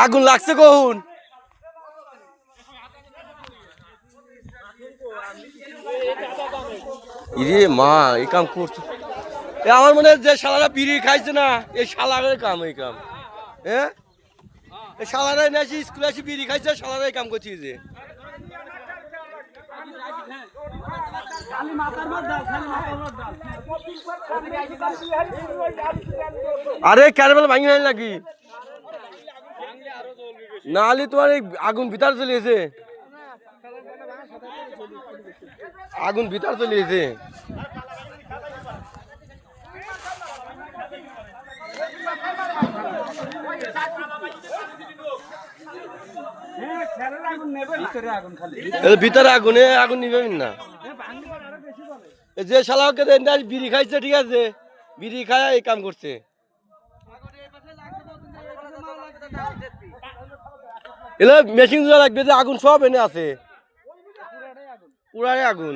আগুন লাগছে কখন? ইরে মা এই কাম করছে আমার মনে হয় যে শালারা বিড়ি খাইছে না এই শালারের কাম এই কাম। হ্যাঁ এই শালারাই না স্কুলে আসি বিড়ি খাইছে শালারাই কাম করছি যে আরে ক্যারামেল ভাঙি নাই নাকি নাহলে তোমার এই আগুন ভিতর চলিয়েছে আগুন ভিতর চলিয়েছে ভিতরে আগুনে আগুন নিবেন না যে শালাকে বিড়ি খাইছে ঠিক আছে বিড়ি খায় এই কাম করছে এলে মেশিন লাগবে যে আগুন সব এনে আছে পুরাই আগুন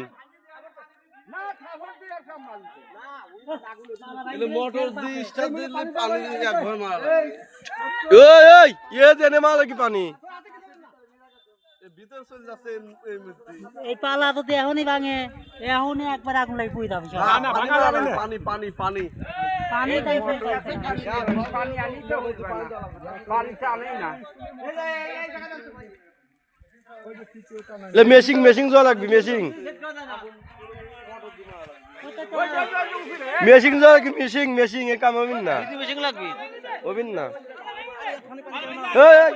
মোটর দিয়ে স্টার্ট দিলে পানি একবার মারা ওই ওই ইয়ে দেনে মারা কি পানি ভিতর চলে যাচ্ছে এই পালা তো এখনই ভাঙে এখনই একবার আগুন লাগি পুই দাও না না ভাঙা যাবে না পানি পানি পানি পানি তাই পানি আনি তো পানি চালে না লে মেশিং মেশিং জল লাগবে মেশিং মেশিং জল কি মেশিং মেশিং এ কাম হবেন না মেশিন লাগবে হবেন না এই